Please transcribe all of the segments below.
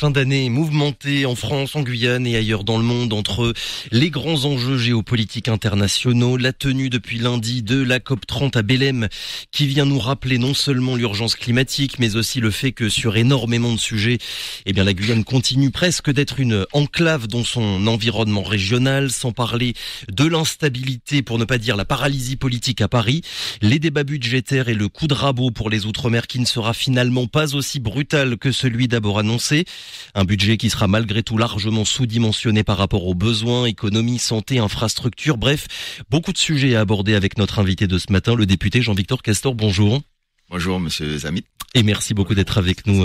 fin d'année mouvementée en France, en Guyane et ailleurs dans le monde entre les grands enjeux géopolitiques internationaux, la tenue depuis lundi de la COP30 à Belém qui vient nous rappeler non seulement l'urgence climatique mais aussi le fait que sur énormément de sujets, la Guyane continue presque d'être une enclave dans son environnement régional, sans parler de l'instabilité, pour ne pas dire la paralysie politique à Paris, les débats budgétaires et le coup de rabot pour les Outre-mer qui ne sera finalement pas aussi brutal que celui d'abord annoncé. Un budget qui sera malgré tout largement sous-dimensionné par rapport aux besoins, économie, santé, infrastructure, bref, beaucoup de sujets à aborder avec notre invité de ce matin, le député Jean-Victor Castor. Bonjour. Bonjour monsieur Zamit. Et merci beaucoup d'être avec nous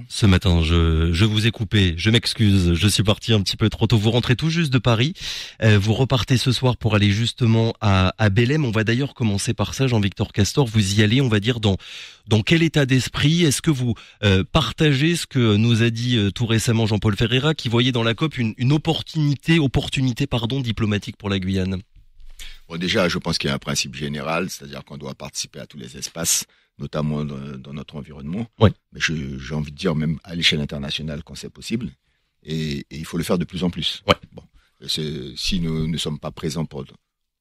ce matin. Je vous ai coupé, je m'excuse, je suis parti un petit peu trop tôt. Vous rentrez tout juste de Paris, vous repartez ce soir pour aller justement à Belém. On va d'ailleurs commencer par ça, Jean-Victor Castor. Vous y allez, on va dire, dans quel état d'esprit? Est-ce que vous partagez ce que nous a dit tout récemment Jean-Paul Ferreira, qui voyait dans la COP une opportunité diplomatique pour la Guyane? Bon, déjà, je pense qu'il y a un principe général, c'est-à-dire qu'on doit participer à tous les espaces, notamment dans notre environnement. Ouais. Mais j'ai envie de dire même à l'échelle internationale quand c'est possible. Et il faut le faire de plus en plus. Ouais. Bon, si nous ne sommes pas présents pour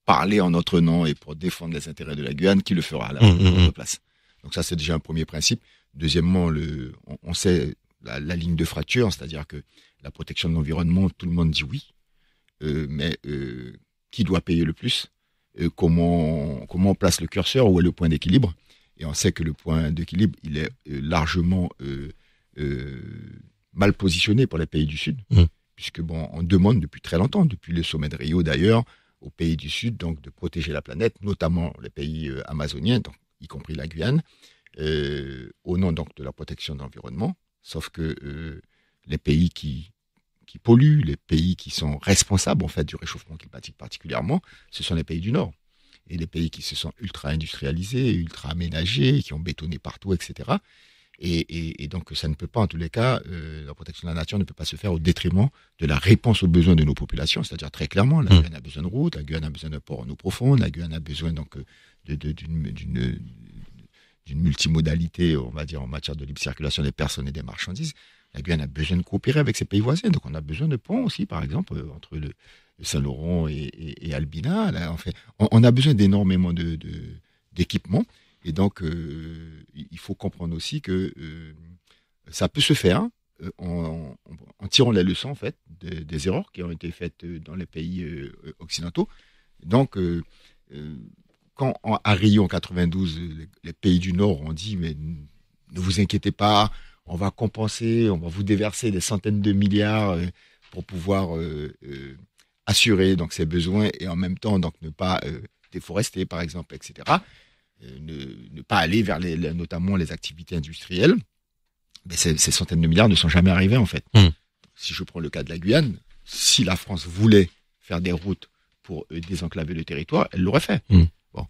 parler en notre nom et pour défendre les intérêts de la Guyane, qui le fera à notre place? Donc ça, c'est déjà un premier principe. Deuxièmement, on sait la ligne de fracture, c'est-à-dire que la protection de l'environnement, tout le monde dit oui. Mais qui doit payer le plus? Comment on place le curseur? Où est le point d'équilibre? Et on sait que le point d'équilibre, il est largement mal positionné pour les pays du Sud, puisque on demande depuis très longtemps, depuis le sommet de Rio d'ailleurs, aux pays du Sud donc de protéger la planète, notamment les pays amazoniens, donc y compris la Guyane, au nom donc de la protection de l'environnement. Sauf que les pays qui polluent, les pays qui sont responsables en fait du réchauffement climatique particulièrement, ce sont les pays du Nord. Et les pays qui se sont ultra industrialisés, ultra aménagés, qui ont bétonné partout, etc. Et donc ça ne peut pas, en tous les cas, la protection de la nature ne peut pas se faire au détriment de la réponse aux besoins de nos populations. C'est-à-dire très clairement, la Guyane a besoin de routes, la Guyane a besoin de ports en eau profonde, la Guyane a besoin donc d'une multimodalité, on va dire, en matière de libre circulation des personnes et des marchandises. La Guyane a besoin de coopérer avec ses pays voisins. Donc on a besoin de ponts aussi, par exemple, entre le Saint-Laurent et Albina. Là, on a besoin d'énormément d'équipements. Et donc, il faut comprendre aussi que ça peut se faire en tirant les leçons en fait, des erreurs qui ont été faites dans les pays occidentaux. Donc, quand à Rio en 92, les pays du Nord ont dit « mais ne vous inquiétez pas, on va compenser, on va vous déverser des centaines de milliards pour pouvoir assurer donc ces besoins et en même temps donc ne pas déforester par exemple, etc. Ne pas aller vers notamment les activités industrielles. Mais ces centaines de milliards ne sont jamais arrivés en fait. Si je prends le cas de la Guyane, si la France voulait faire des routes pour désenclaver le territoire, elle l'aurait fait. Bon,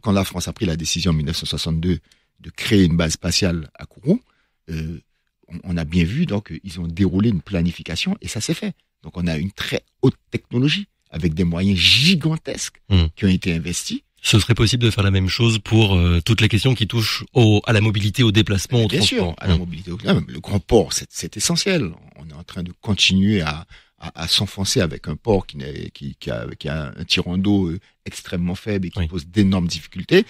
quand la France a pris la décision en 1962 de créer une base spatiale à Kourou, on a bien vu, donc, ils ont déroulé une planification et ça s'est fait. Donc, on a une très haute technologie avec des moyens gigantesques qui ont été investis. Ce serait possible de faire la même chose pour toutes les questions qui touchent à la mobilité, au déplacement, au transport. Bien sûr, à la mobilité. Le grand port, c'est essentiel. On est en train de continuer à s'enfoncer avec un port qui a un tirant d'eau extrêmement faible et qui pose d'énormes difficultés.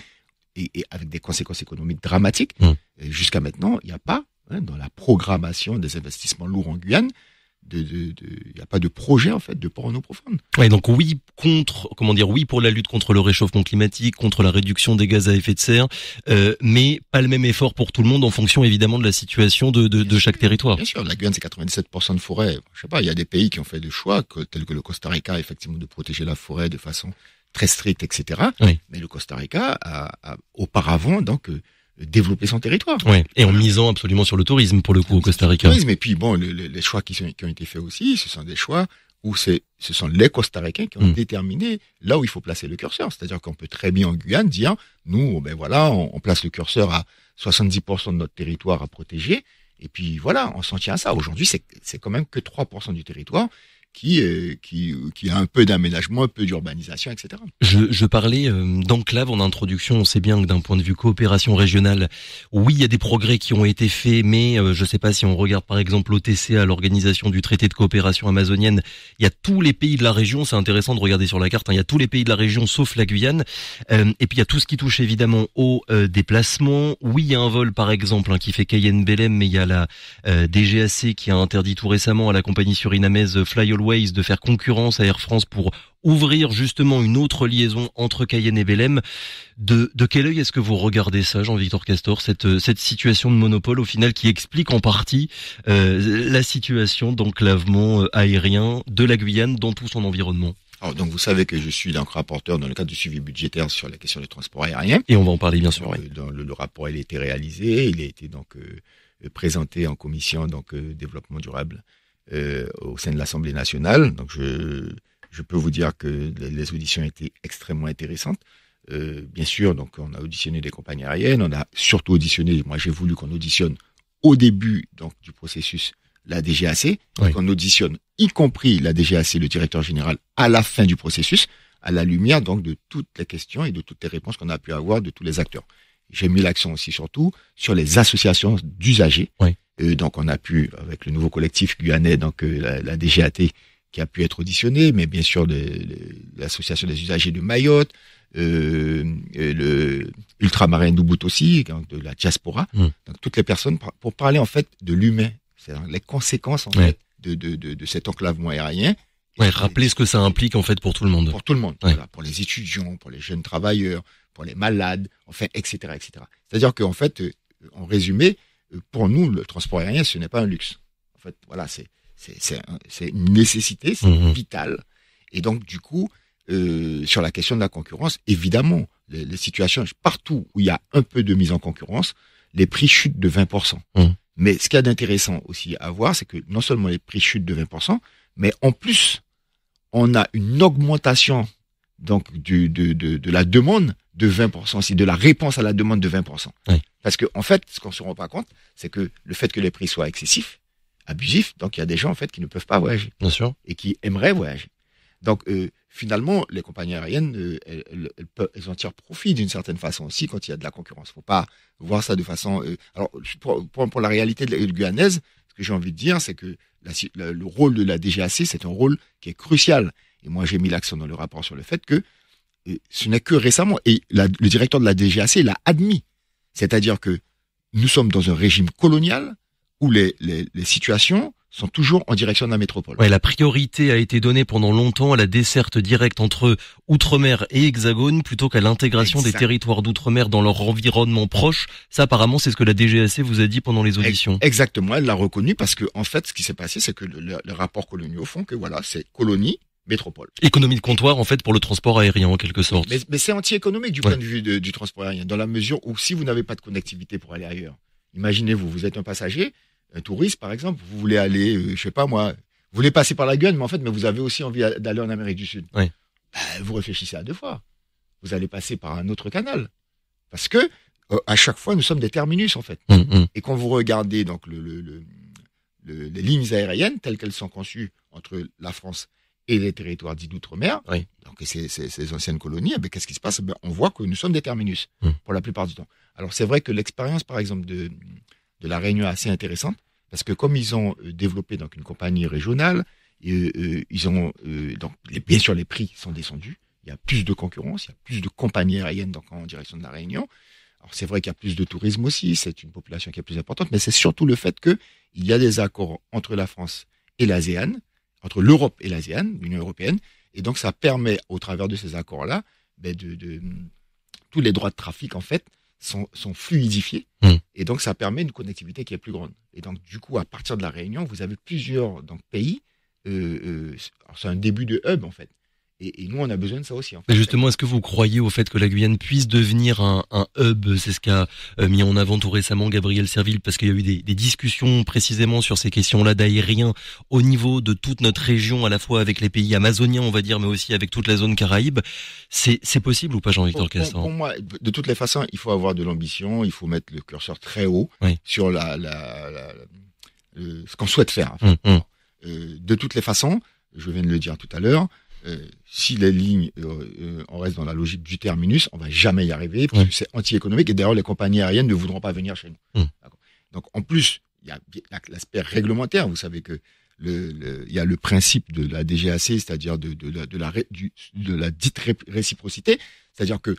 Et avec des conséquences économiques dramatiques. Jusqu'à maintenant, il n'y a pas, dans la programmation des investissements lourds en Guyane, il n'y a pas de projet, en fait, de port en eau profonde. Ouais, donc oui pour la lutte contre le réchauffement climatique, contre la réduction des gaz à effet de serre, mais pas le même effort pour tout le monde en fonction, évidemment, de la situation de chaque territoire. Bien sûr, la Guyane, c'est 97% de forêt. Je sais pas, il y a des pays qui ont fait des choix, tels que le Costa Rica, effectivement, de protéger la forêt de façon très stricte, etc. Oui. Mais le Costa Rica a auparavant donc développé son territoire. Oui. Et en misant absolument sur le tourisme pour le coup au Costa Rica. Et puis bon, les choix qui ont été faits aussi, ce sont des choix où ce sont les Costa Ricains qui ont déterminé là où il faut placer le curseur. C'est-à-dire qu'on peut très bien en Guyane dire, nous, on place le curseur à 70% de notre territoire à protéger. Et puis voilà, on s'en tient à ça. Aujourd'hui, c'est quand même que 3% du territoire qui a un peu d'aménagement, un peu d'urbanisation, etc. Je parlais d'enclave en introduction. On sait bien que d'un point de vue coopération régionale, oui, il y a des progrès qui ont été faits, mais je ne sais pas si on regarde par exemple l'OTCA, l'organisation du traité de coopération amazonienne, il y a tous les pays de la région. C'est intéressant de regarder sur la carte. Il y a tous les pays de la région sauf la Guyane. Et puis il y a tout ce qui touche évidemment au déplacement. Oui, il y a un vol par exemple qui fait Cayenne-Belém, mais il y a la DGAC qui a interdit tout récemment à la compagnie surinamaise Fly Always de faire concurrence à Air France pour ouvrir justement une autre liaison entre Cayenne et Belém. De quel œil est-ce que vous regardez ça, Jean-Victor Castor, cette situation de monopole au final qui explique en partie la situation d'enclavement aérien de la Guyane dans tout son environnement? Alors, donc vous savez que je suis donc rapporteur dans le cadre du suivi budgétaire sur la question du transport aérien. Et on va en parler bien sûr. Donc, Oui. dans le rapport, il a été réalisé, il a été donc présenté en commission donc développement durable au sein de l'Assemblée nationale. Donc je peux vous dire que les auditions étaient extrêmement intéressantes. Bien sûr, donc on a auditionné des compagnies aériennes, on a surtout auditionné. Moi, j'ai voulu qu'on auditionne au début donc du processus la DGAC, Oui. qu'on auditionne y compris la DGAC, le directeur général, à la fin du processus, à la lumière donc de toutes les questions et de toutes les réponses qu'on a pu avoir de tous les acteurs. J'ai mis l'accent aussi surtout sur les associations d'usagers. Oui. Donc on a pu, avec le nouveau collectif guyanais, donc la DGAT, qui a pu être auditionnée, mais bien sûr l'association des usagers de Mayotte, le ultramarin d'Ubud aussi, donc de la diaspora. Donc toutes les personnes pour parler en fait de l'humain, c'est-à-dire les conséquences en fait de cet enclavement aérien. Ouais, rappeler ce que ça implique en fait pour tout le monde. Pour tout le monde, Ouais. voilà, pour les étudiants, pour les jeunes travailleurs, pour les malades, enfin, etc., etc. C'est-à-dire qu'en fait, en résumé, pour nous, le transport aérien, ce n'est pas un luxe. En fait, voilà, c'est une nécessité, c'est vital. Et donc, du coup, sur la question de la concurrence, évidemment, les situations, partout où il y a un peu de mise en concurrence, les prix chutent de 20%. Mais ce qu'il y a d'intéressant aussi à voir, c'est que non seulement les prix chutent de 20%, mais en plus, on a une augmentation donc de la demande de 20%, aussi de la réponse à la demande de 20%. Oui. Parce que en fait, ce qu'on se rend pas compte, c'est que le fait que les prix soient excessifs, abusifs, donc il y a des gens en fait qui ne peuvent pas voyager Bien sûr. et qui aimeraient voyager. Donc finalement, les compagnies aériennes, elles en tirent profit d'une certaine façon aussi quand il y a de la concurrence. Faut pas voir ça de façon. Alors pour la réalité guyanaise, ce que j'ai envie de dire, c'est que le rôle de la DGAC, c'est un rôle qui est crucial. Et moi, j'ai mis l'accent dans le rapport sur le fait que ce n'est que récemment, et le directeur de la DGAC l'a admis. C'est-à-dire que nous sommes dans un régime colonial où les situations sont toujours en direction de la métropole. Ouais, la priorité a été donnée pendant longtemps à la desserte directe entre Outre-mer et Hexagone plutôt qu'à l'intégration des territoires d'Outre-mer dans leur environnement proche. Ça, apparemment, c'est ce que la DGAC vous a dit pendant les auditions. Exactement, elle l'a reconnu parce que, en fait, ce qui s'est passé, c'est que les rapports coloniaux font que voilà, c'est colonie, métropole. Économie de comptoir, en fait, pour le transport aérien, en quelque sorte. Mais c'est anti-économique du point de vue du transport aérien, dans la mesure où si vous n'avez pas de connectivité pour aller ailleurs, imaginez-vous, vous êtes un passager, un touriste par exemple, vous voulez aller, je sais pas moi, vous voulez passer par la Guyane, mais vous avez aussi envie d'aller en Amérique du Sud. Oui. Vous réfléchissez à deux fois. Vous allez passer par un autre canal. Parce que, à chaque fois, nous sommes des terminus, en fait. Et quand vous regardez, donc, les lignes aériennes telles qu'elles sont conçues entre la France et les territoires dits d'outre-mer, donc ces anciennes colonies, qu'est-ce qui se passe? On voit que nous sommes des terminus, pour la plupart du temps. Alors, c'est vrai que l'expérience, par exemple, de la Réunion est assez intéressante, parce que comme ils ont développé donc une compagnie régionale, ils ont donc bien sûr les prix sont descendus, il y a plus de concurrence, il y a plus de compagnies aériennes donc en direction de la Réunion. Alors c'est vrai qu'il y a plus de tourisme aussi, c'est une population qui est plus importante, mais c'est surtout le fait que il y a des accords entre la France et l'ASEAN, entre l'Europe et l'ASEAN, l'Union européenne, et donc ça permet au travers de ces accords-là, tous les droits de trafic en fait sont fluidifiés, et donc ça permet une connectivité qui est plus grande. Et donc du coup, à partir de la Réunion, vous avez plusieurs pays. C'est un début de hub en fait. Et nous, on a besoin de ça aussi. En fait. Mais justement, est-ce que vous croyez au fait que la Guyane puisse devenir un hub? C'est ce qu'a mis en avant tout récemment Gabriel Serville, parce qu'il y a eu des discussions précisément sur ces questions-là d'aérien au niveau de toute notre région, à la fois avec les pays amazoniens, on va dire, mais aussi avec toute la zone Caraïbe. C'est possible ou pas, Jean-Victor Castor? Pour moi, de toutes les façons, il faut avoir de l'ambition, il faut mettre le curseur très haut sur ce qu'on souhaite faire. De toutes les façons, je viens de le dire tout à l'heure, si les lignes, on reste dans la logique du terminus, on va jamais y arriver parce que c'est anti-économique et d'ailleurs les compagnies aériennes ne voudront pas venir chez nous. Donc en plus, il y a l'aspect réglementaire. Vous savez que il y a le principe de la DGAC, c'est-à-dire de la dite réciprocité, c'est-à-dire que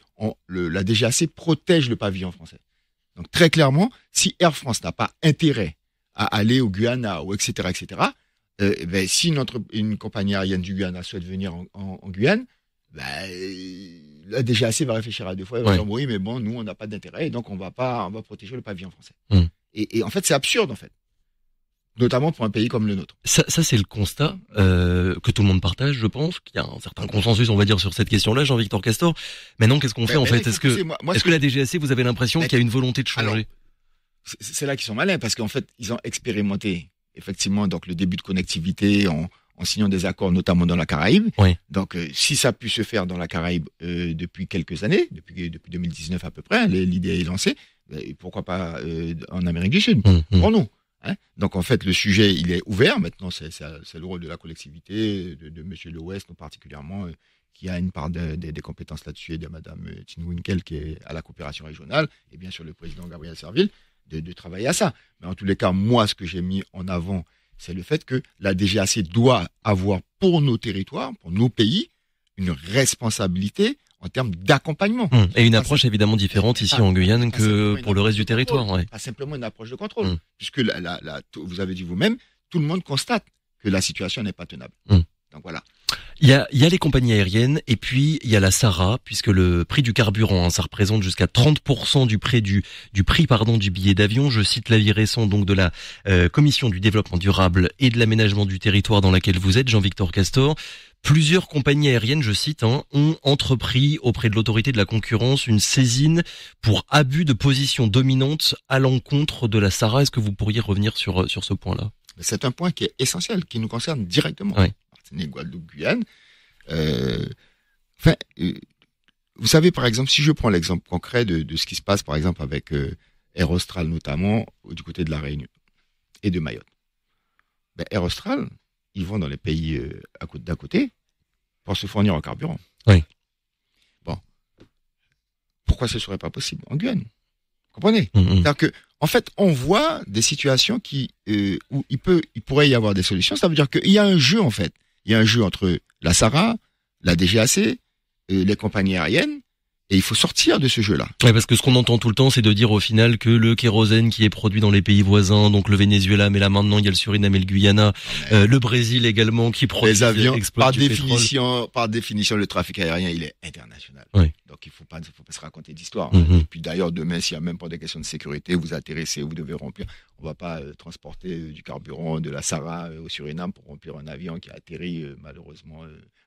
la DGAC protège le pavillon français. Donc très clairement, si Air France n'a pas intérêt à aller au Guyana ou etc. Si une compagnie aérienne du Guyana souhaite venir en Guyane, la DGAC va réfléchir à deux fois. Elle va dire oui, mais bon, nous on n'a pas d'intérêt et donc on va protéger le pavillon français. Et en fait, c'est absurde en fait, notamment pour un pays comme le nôtre. Ça c'est le constat que tout le monde partage, je pense. Qu'il y a un certain consensus, on va dire, sur cette question-là, Jean-Victor Castor. Maintenant, qu'est-ce qu'on fait en fait? Est-ce que la DGAC, vous avez l'impression qu'il y a une volonté de changer? C'est là qu'ils sont malins parce qu'en fait, ils ont expérimenté effectivement donc le début de connectivité en signant des accords, notamment dans la Caraïbe. Donc, si ça a pu se faire dans la Caraïbe depuis quelques années, depuis 2019 à peu près, l'idée est lancée. Pourquoi pas en Amérique du Sud pour nous? Donc en fait le sujet il est ouvert maintenant, c'est le rôle de la collectivité, de Monsieur Le Ouest particulièrement, qui a une part des compétences là-dessus, et de Madame Tine Winkel qui est à la coopération régionale, et bien sûr le président Gabriel Serville, de travailler à ça. Mais en tous les cas, moi ce que j'ai mis en avant, c'est le fait que la DGAC doit avoir pour nos territoires, pour nos pays, une responsabilité en termes d'accompagnement. Et une approche évidemment différente ici en Guyane que pour le reste du territoire. Pas simplement une approche de contrôle, puisque vous avez dit vous-même, tout le monde constate que la situation n'est pas tenable. Donc voilà. Il y a les compagnies aériennes et puis il y a la SARA, puisque le prix du carburant, ça représente jusqu'à 30% du prix du billet d'avion. Je cite l'avis récent donc de la Commission du développement durable et de l'aménagement du territoire dans laquelle vous êtes, Jean-Victor Castor. Plusieurs compagnies aériennes, je cite, ont entrepris auprès de l'autorité de la concurrence une saisine pour abus de position dominante à l'encontre de la SARA. Est-ce que vous pourriez revenir sur ce point-là? C'est un point qui est essentiel, qui nous concerne directement. Martinique, Guadeloupe, Guyane. Vous savez, par exemple, si je prends l'exemple concret de ce qui se passe, par exemple, avec Air Austral, notamment, du côté de la Réunion et de Mayotte. Air Austral, ils vont dans les pays d'à côté pour se fournir en carburant. Bon. Pourquoi ce ne serait pas possible en Guyane? Vous comprenez? C'est-à-dire que, en fait, on voit des situations où il pourrait y avoir des solutions. Ça veut dire qu'il y a un jeu, en fait. Il y a un jeu entre la SARA, la DGAC, les compagnies aériennes, et il faut sortir de ce jeu-là. Parce que ce qu'on entend tout le temps, c'est de dire au final que le kérosène qui est produit dans les pays voisins, donc le Venezuela, mais là maintenant il y a le Suriname et le Guyana, le Brésil également qui produit les avions. Par définition, le trafic aérien il est international. Donc il faut pas se raconter d'histoire. Et puis d'ailleurs demain, s'il y a même pas des questions de sécurité, vous atterrissez, vous devez remplir. On va pas transporter du carburant de la SARA au Suriname pour remplir un avion qui a atterri malheureusement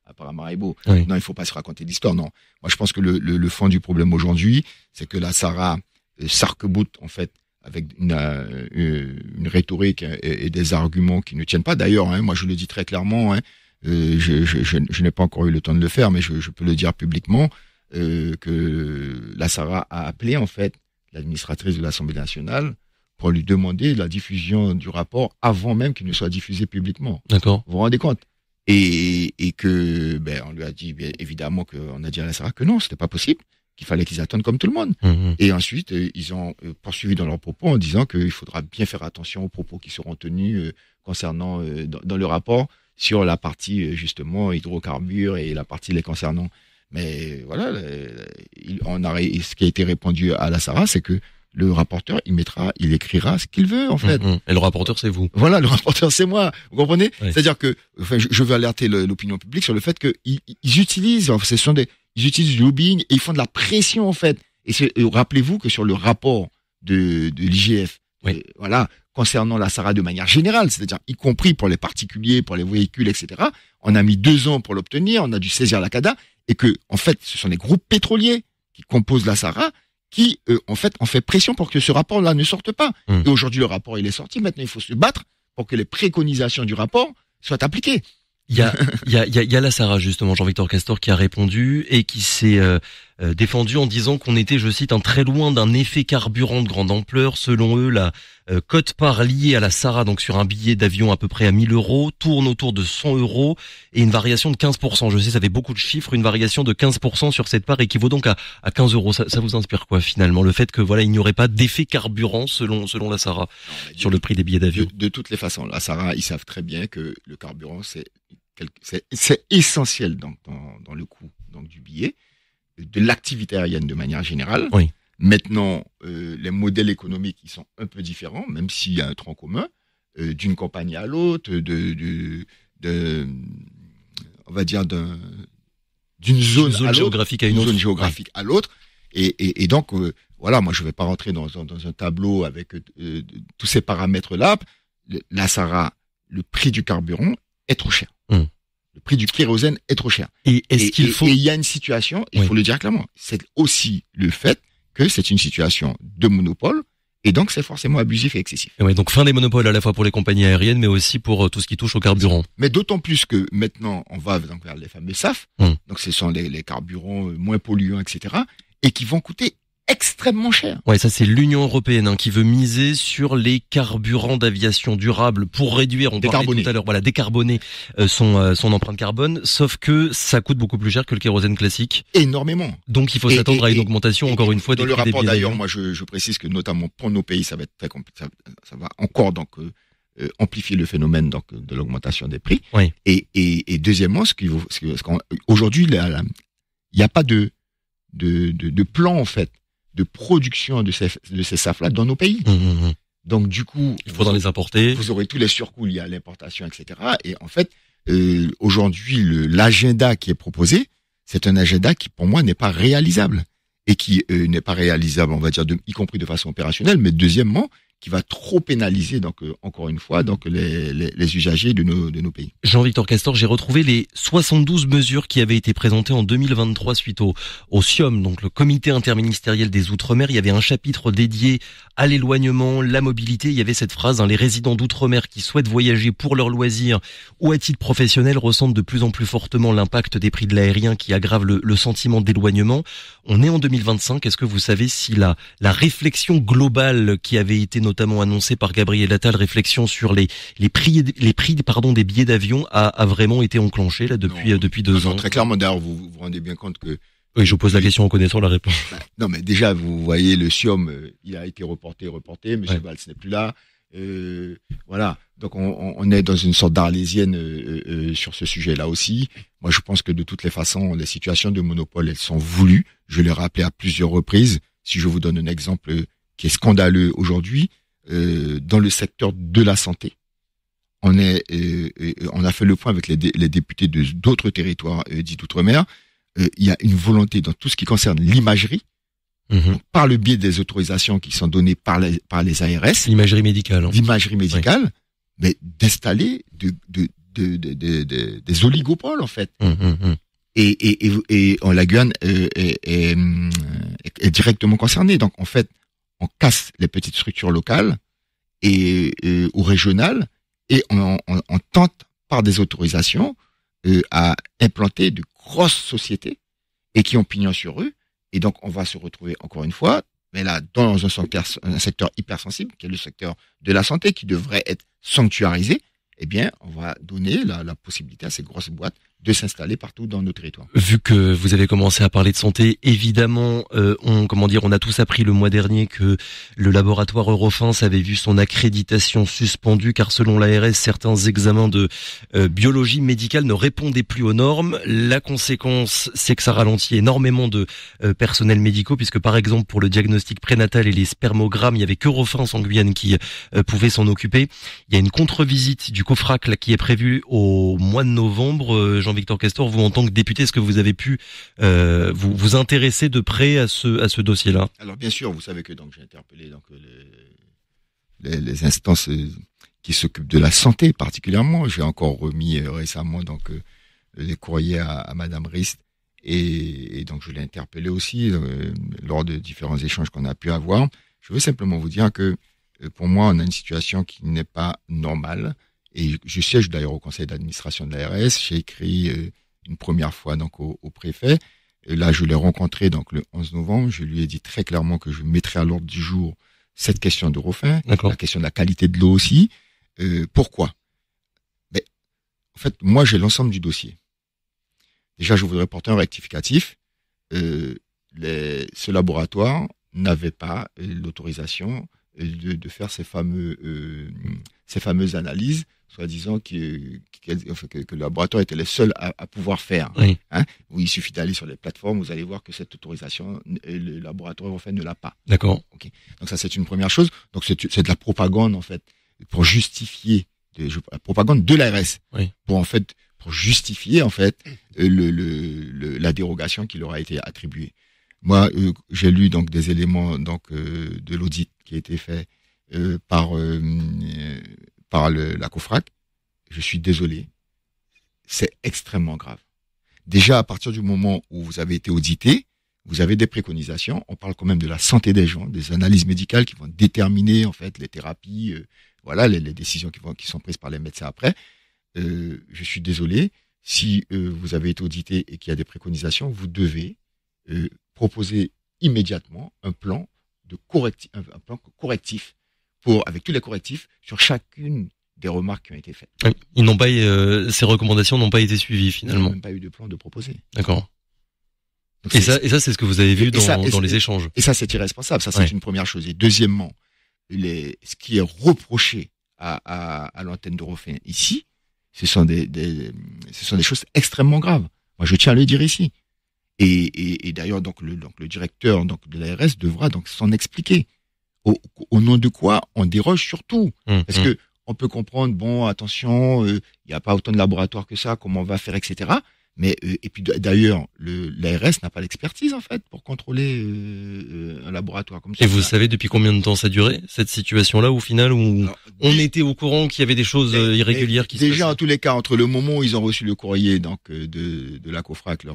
à Paramaribo. Non, il faut pas se raconter d'histoire. Non, moi je pense que le fond du problème aujourd'hui, c'est que la SARA s'arc-boute en fait avec une rhétorique et des arguments qui ne tiennent pas. D'ailleurs, moi je le dis très clairement, je n'ai pas encore eu le temps de le faire, mais je peux le dire publiquement, que la SARA a appelé en fait l'administratrice de l'Assemblée nationale pour lui demander la diffusion du rapport avant même qu'il ne soit diffusé publiquement. D'accord. Vous vous rendez compte? Et que on lui a dit évidemment qu'on a dit à la SARA que non, c'était pas possible, qu'il fallait qu'ils attendent comme tout le monde. Et ensuite ils ont poursuivi dans leurs propos en disant qu'il faudra bien faire attention aux propos qui seront tenus concernant dans le rapport sur la partie justement hydrocarbures et la partie les concernant. Mais voilà, ce qui a été répondu à la SARA, c'est que le rapporteur, il écrira ce qu'il veut, en fait. Et le rapporteur, c'est vous. Voilà, le rapporteur, c'est moi. Vous comprenez? C'est-à-dire que, je veux alerter l'opinion publique sur le fait qu'ils utilisent, ils utilisent du lobbying et ils font de la pression, en fait. Et rappelez-vous que sur le rapport de l'IGF, voilà, concernant la SARA de manière générale, c'est-à-dire y compris pour les particuliers, pour les véhicules, etc., on a mis 2 ans pour l'obtenir, on a dû saisir la CADA, et que, en fait, ce sont les groupes pétroliers qui composent la SARA qui, en fait, ont fait pression pour que ce rapport-là ne sorte pas. Et aujourd'hui, le rapport, il est sorti. Maintenant, il faut se battre pour que les préconisations du rapport soient appliquées. Il y a la SARA, justement, Jean-Victor Castor, qui a répondu et qui s'est défendu en disant qu'on était, je cite, très loin d'un effet carburant de grande ampleur. Selon eux, la quote-part liée à la SARA, donc sur un billet d'avion à peu près à 1 000 euros, tourne autour de 100 euros et une variation de 15%. Je sais, ça fait beaucoup de chiffres, une variation de 15% sur cette part équivaut donc à 15 euros. Ça vous inspire quoi finalement, le fait que voilà, il n'y aurait pas d'effet carburant selon la SARA sur le prix des billets d'avion? De toutes les façons, la SARA, ils savent très bien que le carburant, c'est essentiel dans le coût donc du billet, de l'activité aérienne de manière générale. Oui. Maintenant, les modèles économiques ils sont un peu différents, même s'il y a un tronc commun d'une compagnie à l'autre, on va dire d'une zone à l'autre, géographique à une autre. Zone géographique à l'autre. Et donc, voilà, moi je ne vais pas rentrer dans un tableau avec tous ces paramètres-là. La SARA, le prix du carburant est trop cher. Le prix du kérosène est trop cher. Et est-ce qu'il faut... Et il y a une situation, il faut le dire clairement, c'est aussi le fait que c'est une situation de monopole, et donc c'est forcément abusif et excessif. Ouais, donc fin des monopoles à la fois pour les compagnies aériennes, mais aussi pour tout ce qui touche au carburant. Mais d'autant plus que maintenant, on va donc vers les fameux SAF, donc ce sont les carburants moins polluants, etc., et qui vont coûter extrêmement cher. Ouais, ça c'est l'Union européenne qui veut miser sur les carburants d'aviation durables pour réduire, on parlait tout à l'heure, voilà, décarboner son empreinte carbone, sauf que ça coûte beaucoup plus cher que le kérosène classique. Énormément. Donc il faut s'attendre à une augmentation encore une fois des prix des billets. Dans le rapport d'ailleurs, moi je précise que notamment pour nos pays, ça va être très compliqué, ça va encore donc amplifier le phénomène donc de l'augmentation des prix. Oui. Et deuxièmement, aujourd'hui il n'y a pas de plan en fait de production de ces SAF-là dans nos pays. Donc du coup, il faudra les importer. Vous aurez tous les surcoûts liés à l'importation, etc. Et en fait, aujourd'hui, l'agenda qui est proposé, c'est un agenda qui, pour moi, n'est pas réalisable. Et qui n'est pas réalisable, on va dire, y compris de façon opérationnelle, mais deuxièmement, qui va trop pénaliser, donc encore une fois, donc les usagers de nos pays. Jean-Victor Castor, j'ai retrouvé les 72 mesures qui avaient été présentées en 2023 suite au CIOM, donc le Comité interministériel des Outre-mer. Il y avait un chapitre dédié à l'éloignement, la mobilité. Il y avait cette phrase, les résidents d'Outre-mer qui souhaitent voyager pour leurs loisirs ou à titre professionnel ressentent de plus en plus fortement l'impact des prix de l'aérien qui aggrave le sentiment d'éloignement. On est en 2025. Est-ce que vous savez si la réflexion globale qui avait été notamment annoncée par Gabriel Attal, réflexion sur les prix des billets d'avion a vraiment été enclenchée là depuis 2 ans? Très clairement, d'ailleurs, vous vous rendez bien compte que... Oui, je pose la question en connaissant la réponse. Non, mais déjà, vous voyez, le CIOM, il a été reporté. Monsieur Valls n'est plus là. Voilà. Donc, on est dans une sorte d'arlésienne sur ce sujet-là aussi. Moi, je pense que de toutes les façons, les situations de monopole, elles sont voulues. Je l'ai rappelé à plusieurs reprises. Si je vous donne un exemple qui est scandaleux aujourd'hui, dans le secteur de la santé, on a fait le point avec les députés d'autres territoires dits d'outre-mer. Il y a une volonté dans tout ce qui concerne l'imagerie, donc, par le biais des autorisations qui sont données par les ARS. L'imagerie médicale. L'imagerie médicale, mais d'installer des oligopoles, en fait. Et la Guyane est directement concernée. Donc, en fait, on casse les petites structures locales ou régionales et on tente, par des autorisations, à implanter de grosses sociétés et qui ont pignon sur eux. Et donc, on va se retrouver encore une fois, mais là, dans un secteur hypersensible, qui est le secteur de la santé, qui devrait être sanctuarisé. Eh bien, on va donner la possibilité à ces grosses boîtes de s'installer partout dans nos territoires. Vu que vous avez commencé à parler de santé, évidemment, on a tous appris le mois dernier que le laboratoire Eurofins avait vu son accréditation suspendue car selon l'ARS, certains examens de biologie médicale ne répondaient plus aux normes. La conséquence, c'est que ça ralentit énormément de personnels médicaux puisque par exemple pour le diagnostic prénatal et les spermogrammes, il y avait qu'Eurofins en Guyane qui pouvait s'en occuper. Il y a une contre-visite du COFRAC là, qui est prévue au mois de novembre. Jean-Victor Castor, vous en tant que député, est-ce que vous avez pu vous intéresser de près à ce dossier-là? Alors bien sûr, vous savez que donc j'ai interpellé donc les instances qui s'occupent de la santé particulièrement. J'ai encore remis récemment donc les courriers à Madame Rist et donc je l'ai interpellé aussi lors de différents échanges qu'on a pu avoir. Je veux simplement vous dire que pour moi, on a une situation qui n'est pas normale. Et je siège d'ailleurs au conseil d'administration de l'ARS. J'ai écrit une première fois donc au préfet. Et là, je l'ai rencontré donc le 11 novembre. Je lui ai dit très clairement que je mettrai à l'ordre du jour cette question de refin, la question de la qualité de l'eau aussi. Pourquoi? Mais en fait, moi, j'ai l'ensemble du dossier. Déjà, je voudrais porter un rectificatif. Ce laboratoire n'avait pas l'autorisation de faire ces fameuses analyses, soi-disant que le laboratoire était le seul à pouvoir faire. Oui. Où il suffit d'aller sur les plateformes, vous allez voir que cette autorisation, le laboratoire en fait ne l'a pas. D'accord. Okay. Donc ça, c'est une première chose. Donc c'est de la propagande en fait pour justifier la propagande de l'ARS, oui. pour justifier en fait la dérogation qui leur a été attribuée. Moi, j'ai lu donc des éléments donc de l'audit qui a été fait par la COFRAC. Je suis désolé, c'est extrêmement grave. Déjà, à partir du moment où vous avez été audité, vous avez des préconisations. On parle quand même de la santé des gens, des analyses médicales qui vont déterminer en fait les thérapies, voilà, les décisions qui sont prises par les médecins après. Je suis désolé, si vous avez été audité et qu'il y a des préconisations, vous devez proposer immédiatement un plan correctif avec tous les correctifs sur chacune des remarques qui ont été faites. Ils n'ont pas, ces recommandations n'ont pas été suivies finalement. Ils n'ont même pas eu de plan de proposer. D'accord. Donc et ça, c'est ce que vous avez vu dans les échanges. Et ça, c'est irresponsable. Ça, c'est une première chose. Et deuxièmement, ce qui est reproché à l'antenne de Refin ici, ce sont des choses extrêmement graves. Moi, je tiens à le dire ici. Et d'ailleurs, donc le directeur donc de l'ARS devra donc s'en expliquer. Au nom de quoi on déroge surtout. Parce que on peut comprendre, bon, attention, il n'y a pas autant de laboratoires que ça, comment on va faire, etc. Mais et puis d'ailleurs, l'ARS n'a pas l'expertise en fait pour contrôler un laboratoire comme ça. Et vous savez depuis combien de temps ça durait cette situation-là, au final, où on était au courant qu'il y avait des choses irrégulières qui se passaient. Déjà, en tous les cas, entre le moment où ils ont reçu le courrier donc de la COFRAC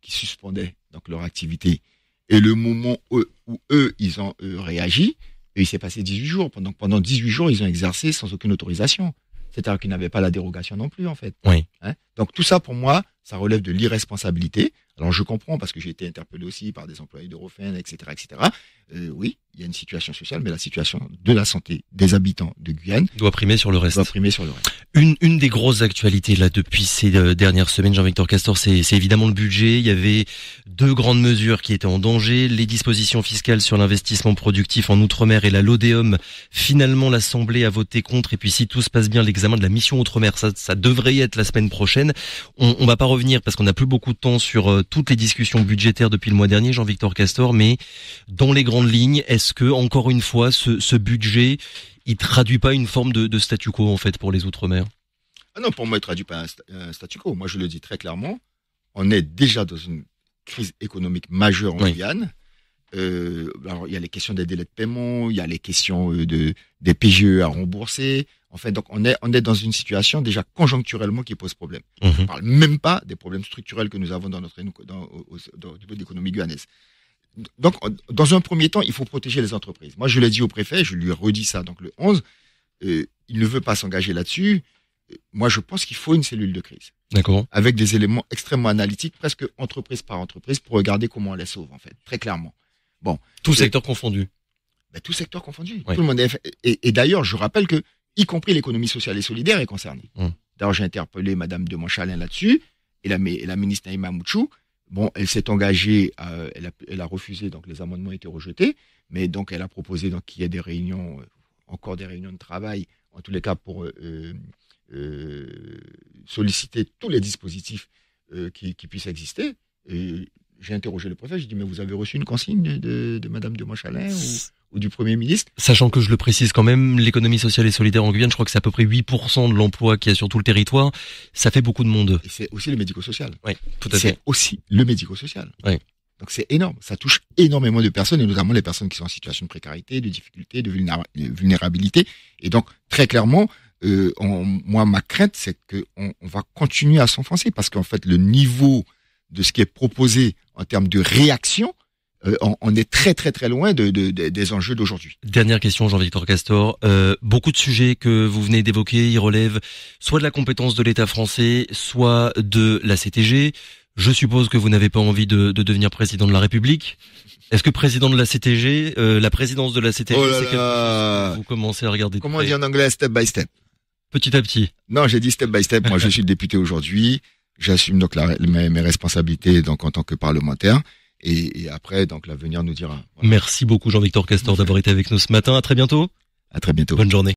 qui suspendait donc leur activité et le moment où eux ils ont réagi, il s'est passé 18 jours. Pendant 18 jours, ils ont exercé sans aucune autorisation. C'est-à-dire qu'ils n'avaient pas la dérogation non plus, en fait. Oui. Donc tout ça, pour moi, ça relève de l'irresponsabilité. Alors je comprends, parce que j'ai été interpellé aussi par des employés de Refin, etc., etc. Oui, il y a une situation sociale, mais la situation de la santé des habitants de Guyane doit primer sur le reste. Une des grosses actualités là depuis ces dernières semaines, Jean-Victor Castor, c'est évidemment le budget. Il y avait deux grandes mesures qui étaient en danger, les dispositions fiscales sur l'investissement productif en Outre-mer et la LODEOM. Finalement, l'Assemblée a voté contre. Et puis si tout se passe bien, l'examen de la mission Outre-mer, ça devrait y être la semaine prochaine. On va pas revenir parce qu'on n'a plus beaucoup de temps sur toutes les discussions budgétaires depuis le mois dernier, Jean-Victor Castor, mais dans les grandes lignes, est-ce que, encore une fois, ce budget, il traduit pas une forme de statu quo, en fait, pour les Outre-mer? Ah non, pour moi, il traduit pas un statu quo. Moi, je le dis très clairement, on est déjà dans une crise économique majeure en Guyane. Alors, il y a les questions des délais de paiement, il y a les questions des PGE à rembourser. En fait, donc on est dans une situation déjà conjoncturellement qui pose problème. On ne parle même pas des problèmes structurels que nous avons au niveau de l'économie guyanaise. Donc, dans un premier temps, il faut protéger les entreprises. Moi, je l'ai dit au préfet, je lui ai redit ça donc le 11. Il ne veut pas s'engager là-dessus. Moi, je pense qu'il faut une cellule de crise. D'accord. Avec des éléments extrêmement analytiques, presque entreprise par entreprise, pour regarder comment on les sauve, en fait, très clairement. Bon. Tout secteur confondu. Tout secteur confondu. Oui. Tout le monde et d'ailleurs, je rappelle que, y compris l'économie sociale et solidaire est concernée. D'ailleurs, j'ai interpellé Madame de Montchalin là-dessus, et la ministre Naïma Mouchou. Bon, elle s'est engagée, elle a refusé, donc les amendements ont été rejetés, mais donc elle a proposé donc qu'il y ait des réunions, encore des réunions de travail, en tous les cas pour solliciter tous les dispositifs qui puissent exister. Et j'ai interrogé le préfet, j'ai dit mais vous avez reçu une consigne de Madame de Montchalin ou du Premier ministre? Sachant que je le précise quand même, l'économie sociale et solidaire en Guyane, je crois que c'est à peu près 8% de l'emploi qu'il y a sur tout le territoire. Ça fait beaucoup de monde. Et c'est aussi le médico-social. Oui, tout à fait. C'est aussi le médico-social. Oui. Donc c'est énorme. Ça touche énormément de personnes, et notamment les personnes qui sont en situation de précarité, de difficulté, de vulnérabilité. Et donc, très clairement, moi, ma crainte, c'est qu'on va continuer à s'enfoncer, parce qu'en fait, le niveau de ce qui est proposé en termes de réaction, on est très très très loin des enjeux d'aujourd'hui. Dernière question, Jean-Victor Castor. Beaucoup de sujets que vous venez d'évoquer, ils relèvent soit de la compétence de l'État français, soit de la CTG. Je suppose que vous n'avez pas envie de devenir président de la République. Est-ce que président de la CTG, la présidence de la CTG, c'est quelque chose que vous commencez à regarder de Comment on près dit en anglais, step by step? Petit à petit. Non, j'ai dit step by step. Moi, je suis député aujourd'hui. J'assume donc mes responsabilités donc en tant que parlementaire. Et après, donc l'avenir nous dira. Voilà. Merci beaucoup Jean-Victor Castor d'avoir été avec nous ce matin. À très bientôt. À très bientôt. Bonne journée.